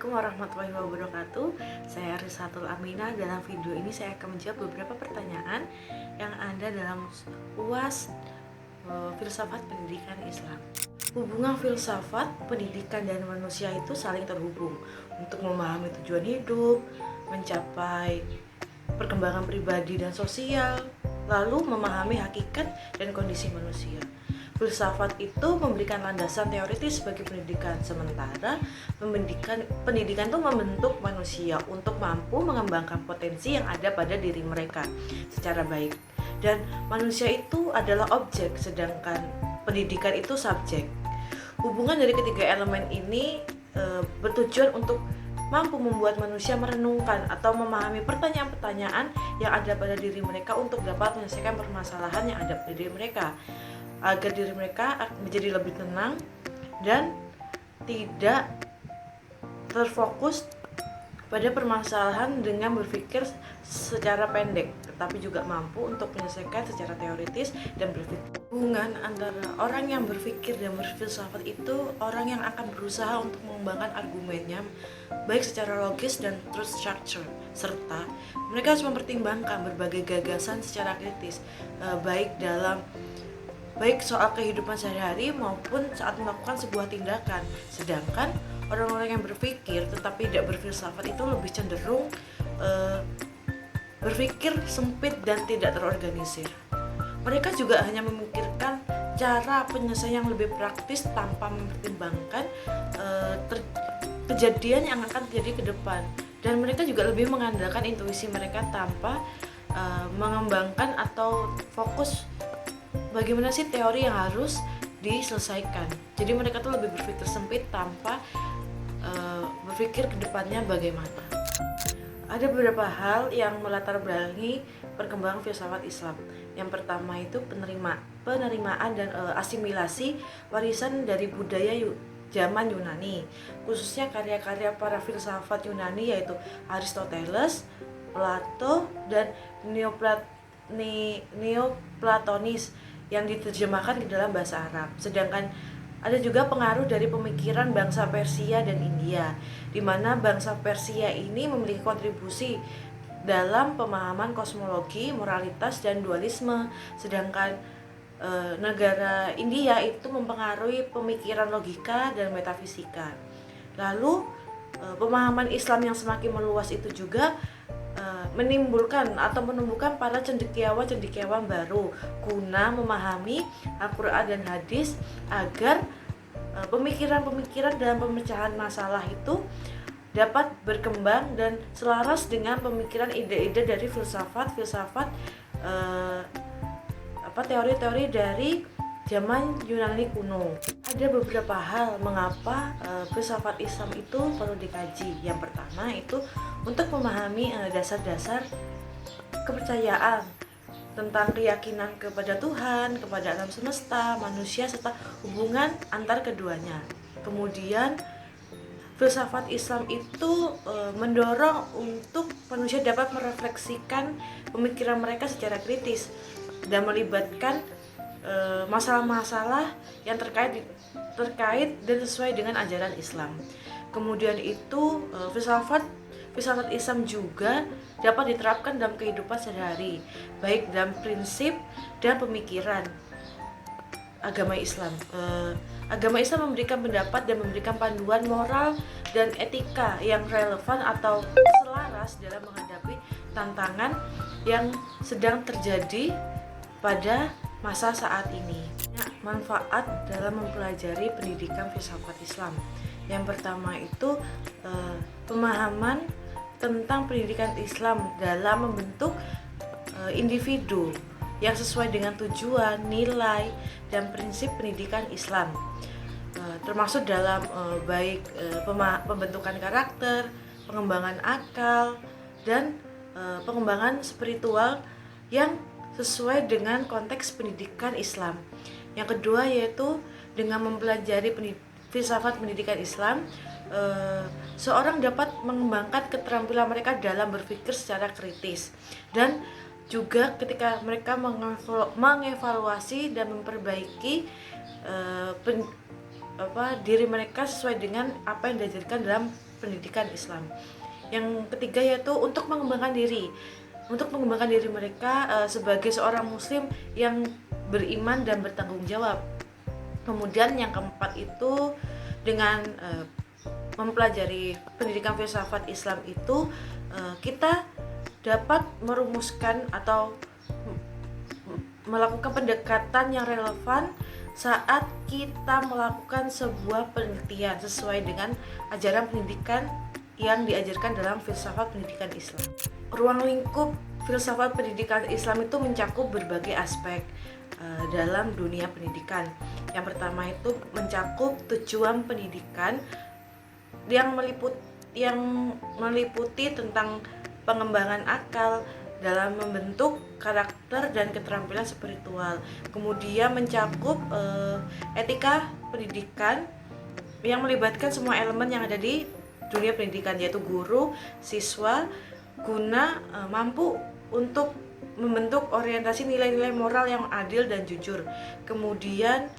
Assalamualaikum warahmatullahi wabarakatuh. Saya Risatul Aminah. Dalam video ini saya akan menjawab beberapa pertanyaan yang ada dalam UAS Filsafat Pendidikan Islam. Hubungan filsafat, pendidikan, dan manusia itu saling terhubung untuk memahami tujuan hidup, mencapai perkembangan pribadi dan sosial, lalu memahami hakikat dan kondisi manusia. Filsafat itu memberikan landasan teoritis bagi pendidikan, sementara pendidikan itu membentuk manusia untuk mampu mengembangkan potensi yang ada pada diri mereka secara baik. Dan manusia itu adalah objek, sedangkan pendidikan itu subjek. Hubungan dari ketiga elemen ini bertujuan untuk mampu membuat manusia merenungkan atau memahami pertanyaan-pertanyaan yang ada pada diri mereka untuk dapat menyelesaikan permasalahan yang ada pada diri mereka, agar diri mereka menjadi lebih tenang dan tidak terfokus pada permasalahan dengan berpikir secara pendek, tetapi juga mampu untuk menyelesaikan secara teoritis dan berpikir. Hubungan antara orang yang berpikir dan berfilsafat itu orang yang akan berusaha untuk mengembangkan argumennya baik secara logis dan truth structure, serta mereka harus mempertimbangkan berbagai gagasan secara kritis, baik soal kehidupan sehari-hari maupun saat melakukan sebuah tindakan. Sedangkan orang-orang yang berpikir tetapi tidak berfilsafat itu lebih cenderung berpikir sempit dan tidak terorganisir. Mereka juga hanya memikirkan cara penyelesaian yang lebih praktis tanpa mempertimbangkan kejadian yang akan terjadi ke depan. Dan mereka juga lebih mengandalkan intuisi mereka tanpa mengembangkan atau fokus bagaimana sih teori yang harus diselesaikan. Jadi mereka tuh lebih berpikir sempit tanpa berpikir ke depannya bagaimana. Ada beberapa hal yang melatar belakangi perkembangan filsafat Islam. Yang pertama itu penerimaan dan asimilasi warisan dari budaya zaman Yunani, khususnya karya-karya para filsafat Yunani yaitu Aristoteles, Plato, dan Neoplatonis yang diterjemahkan ke dalam bahasa Arab. Sedangkan ada juga pengaruh dari pemikiran bangsa Persia dan India, di mana bangsa Persia ini memiliki kontribusi dalam pemahaman kosmologi, moralitas, dan dualisme, sedangkan negara India itu mempengaruhi pemikiran logika dan metafisika. Lalu pemahaman Islam yang semakin meluas itu juga menimbulkan atau menumbuhkan para cendekiawan baru guna memahami Al-Quran dan hadis agar pemikiran-pemikiran dalam pemecahan masalah itu dapat berkembang dan selaras dengan pemikiran ide-ide dari teori-teori dari zaman Yunani kuno. Ada beberapa hal mengapa filsafat Islam itu perlu dikaji. Yang pertama itu untuk memahami dasar-dasar kepercayaan tentang keyakinan kepada Tuhan, kepada alam semesta, manusia, serta hubungan antar keduanya. Kemudian filsafat Islam itu mendorong untuk manusia dapat merefleksikan pemikiran mereka secara kritis dan melibatkan masalah-masalah yang terkait dan sesuai dengan ajaran Islam. Kemudian itu filsafat Islam juga dapat diterapkan dalam kehidupan sehari-hari, baik dalam prinsip dan pemikiran agama Islam. Agama Islam memberikan pendapat dan memberikan panduan moral dan etika yang relevan atau selaras dalam menghadapi tantangan yang sedang terjadi pada masa saat ini. Manfaat dalam mempelajari pendidikan filsafat Islam. Yang pertama itu pemahaman tentang pendidikan Islam dalam membentuk individu yang sesuai dengan tujuan, nilai, dan prinsip pendidikan Islam, termasuk dalam pembentukan karakter, pengembangan akal, dan pengembangan spiritual yang sesuai dengan konteks pendidikan Islam. Yang kedua yaitu dengan mempelajari filsafat pendidikan Islam, seorang dapat mengembangkan keterampilan mereka dalam berpikir secara kritis, dan juga ketika mereka mengevaluasi dan memperbaiki diri mereka sesuai dengan apa yang diajarkan dalam pendidikan Islam. Yang ketiga yaitu untuk mengembangkan diri mereka sebagai seorang muslim yang beriman dan bertanggung jawab. Kemudian yang keempat itu dengan mempelajari pendidikan filsafat Islam itu kita dapat merumuskan atau melakukan pendekatan yang relevan saat kita melakukan sebuah penelitian sesuai dengan ajaran pendidikan yang diajarkan dalam filsafat pendidikan Islam. Ruang lingkup filsafat pendidikan Islam itu mencakup berbagai aspek dalam dunia pendidikan. Yang pertama itu mencakup tujuan pendidikan yang meliputi tentang pengembangan akal dalam membentuk karakter dan keterampilan spiritual. Kemudian mencakup etika pendidikan yang melibatkan semua elemen yang ada di dunia pendidikan, yaitu guru, siswa, guna mampu untuk membentuk orientasi nilai-nilai moral yang adil dan jujur. Kemudian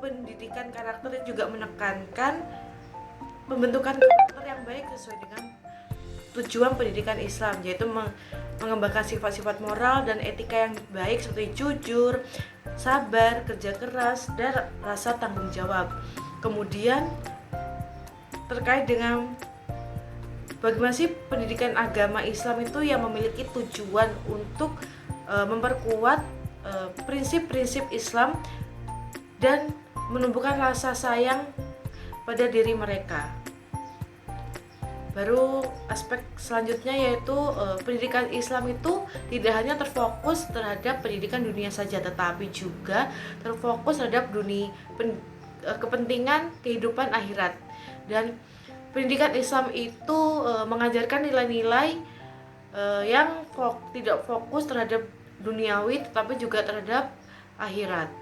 pendidikan karakter juga menekankan pembentukan karakter yang baik sesuai dengan tujuan pendidikan Islam, yaitu mengembangkan sifat-sifat moral dan etika yang baik seperti jujur, sabar, kerja keras, dan rasa tanggung jawab. Kemudian terkait dengan bagaimana sih pendidikan agama Islam itu yang memiliki tujuan untuk memperkuat prinsip-prinsip Islam dan menumbuhkan rasa sayang pada diri mereka. Baru aspek selanjutnya yaitu pendidikan Islam itu tidak hanya terfokus terhadap pendidikan dunia saja, tetapi juga terfokus terhadap kepentingan kehidupan akhirat. Dan pendidikan Islam itu mengajarkan nilai-nilai yang tidak fokus terhadap duniawi tetapi juga terhadap akhirat.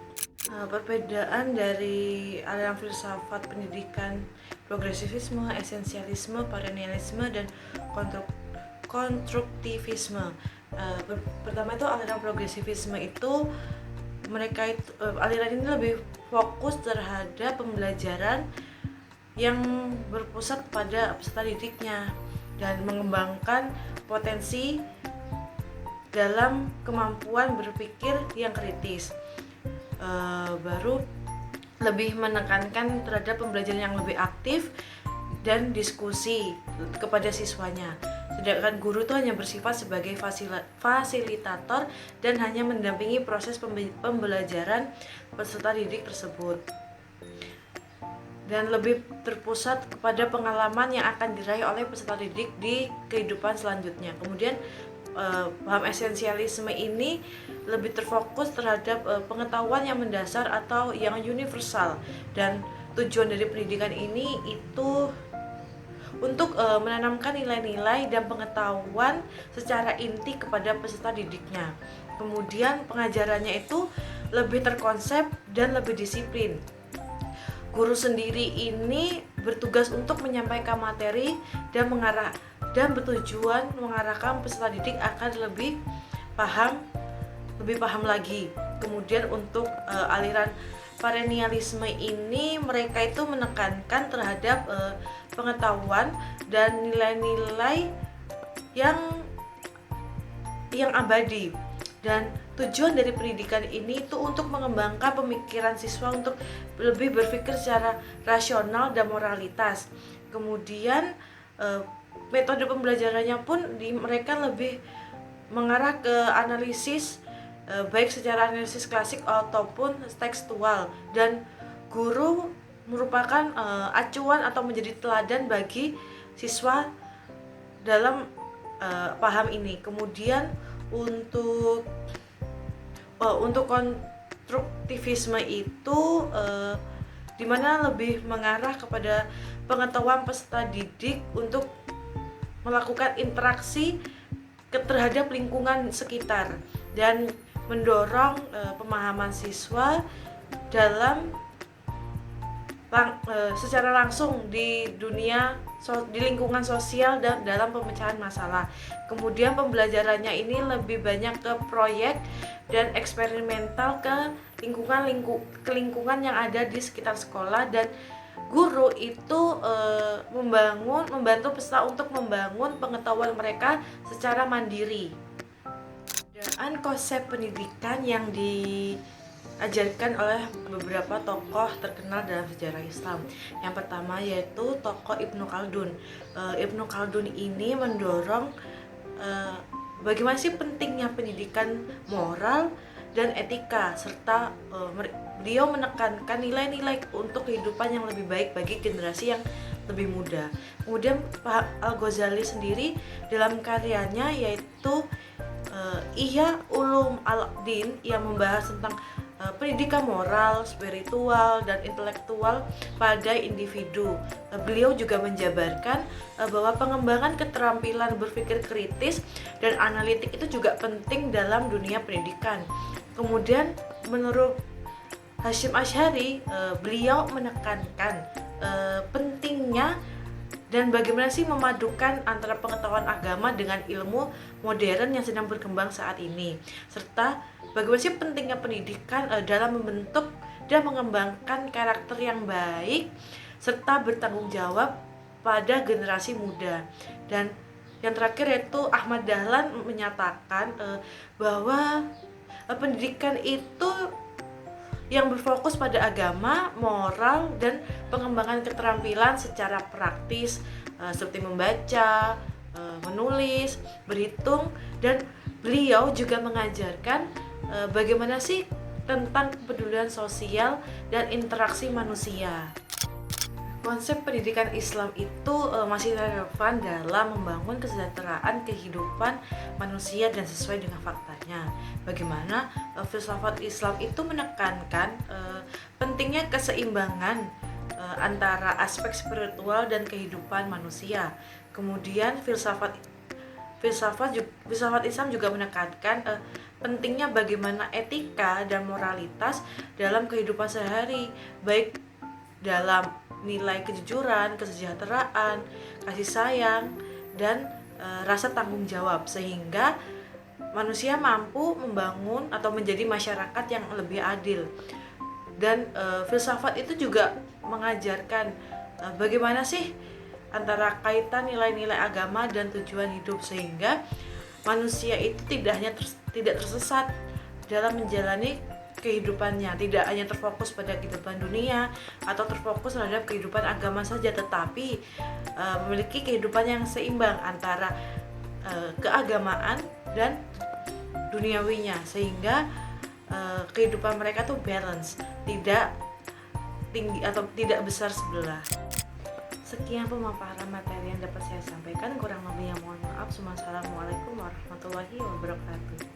Perbedaan dari aliran filsafat pendidikan progresivisme, esensialisme, perennialisme, dan konstruktivisme. Pertama itu aliran progresivisme itu aliran ini lebih fokus terhadap pembelajaran yang berpusat pada peserta didiknya dan mengembangkan potensi dalam kemampuan berpikir yang kritis. Baru lebih menekankan terhadap pembelajaran yang lebih aktif dan diskusi kepada siswanya. Sedangkan guru itu hanya bersifat sebagai fasilitator dan hanya mendampingi proses pembelajaran peserta didik tersebut, dan lebih terpusat kepada pengalaman yang akan diraih oleh peserta didik di kehidupan selanjutnya. Kemudian paham esensialisme ini lebih terfokus terhadap pengetahuan yang mendasar atau yang universal, dan tujuan dari pendidikan ini itu untuk menanamkan nilai-nilai dan pengetahuan secara inti kepada peserta didiknya. Kemudian pengajarannya itu lebih terkonsep dan lebih disiplin. Guru sendiri ini bertugas untuk menyampaikan materi dan bertujuan mengarahkan peserta didik akan lebih paham lagi. Kemudian untuk aliran perennialisme ini mereka itu menekankan terhadap pengetahuan dan nilai-nilai yang abadi, dan tujuan dari pendidikan ini itu untuk mengembangkan pemikiran siswa untuk lebih berpikir secara rasional dan moralitas. Kemudian metode pembelajarannya pun mereka lebih mengarah ke analisis, baik secara analisis klasik ataupun tekstual, dan guru merupakan acuan atau menjadi teladan bagi siswa dalam paham ini. Kemudian untuk konstruktivisme itu dimana lebih mengarah kepada pengetahuan peserta didik untuk melakukan interaksi terhadap lingkungan sekitar dan mendorong pemahaman siswa dalam secara langsung di lingkungan sosial dan dalam pemecahan masalah. Kemudian pembelajarannya ini lebih banyak ke proyek dan eksperimental ke lingkungan yang ada di sekitar sekolah, dan guru itu membantu peserta untuk membangun pengetahuan mereka secara mandiri. Dan konsep pendidikan yang diajarkan oleh beberapa tokoh terkenal dalam sejarah Islam. Yang pertama yaitu tokoh Ibnu Khaldun. Ibnu Khaldun ini mendorong bagaimana sih pentingnya pendidikan moral dan etika, serta beliau menekankan nilai-nilai untuk kehidupan yang lebih baik bagi generasi yang lebih muda. Kemudian Pak Al-Ghazali sendiri dalam karyanya yaitu Ihya Ulum Al-Din yang membahas tentang pendidikan moral, spiritual, dan intelektual pada individu. Beliau juga menjabarkan bahwa pengembangan keterampilan berpikir kritis dan analitik itu juga penting dalam dunia pendidikan. Kemudian menurut Hasyim Asy'ari, beliau menekankan pentingnya dan bagaimana sih memadukan antara pengetahuan agama dengan ilmu modern yang sedang berkembang saat ini, serta bagaimana sih pentingnya pendidikan dalam membentuk dan mengembangkan karakter yang baik serta bertanggung jawab pada generasi muda. Dan yang terakhir yaitu Ahmad Dahlan menyatakan bahwa pendidikan itu yang berfokus pada agama, moral, dan pengembangan keterampilan secara praktis seperti membaca, menulis, berhitung, dan beliau juga mengajarkan bagaimana sih tentang kepedulian sosial dan interaksi manusia. Konsep pendidikan Islam itu masih relevan dalam membangun kesejahteraan kehidupan manusia dan sesuai dengan faktanya. Bagaimana filsafat Islam itu menekankan pentingnya keseimbangan antara aspek spiritual dan kehidupan manusia. Kemudian filsafat Islam juga menekankan pentingnya bagaimana etika dan moralitas dalam kehidupan sehari, baik dalam nilai kejujuran, kesejahteraan, kasih sayang, dan rasa tanggung jawab, sehingga manusia mampu membangun atau menjadi masyarakat yang lebih adil. Dan filsafat itu juga mengajarkan bagaimana sih antara kaitan nilai-nilai agama dan tujuan hidup, sehingga manusia itu tidak tersesat dalam menjalani kehidupannya, tidak hanya terfokus pada kehidupan dunia atau terfokus terhadap kehidupan agama saja, tetapi memiliki kehidupan yang seimbang antara keagamaan dan duniawinya, sehingga kehidupan mereka tuh balance, tidak tinggi atau tidak besar sebelah. Sekian pemaparan materi yang dapat saya sampaikan, kurang lebihnya mohon maaf. Assalamualaikum warahmatullahi wabarakatuh.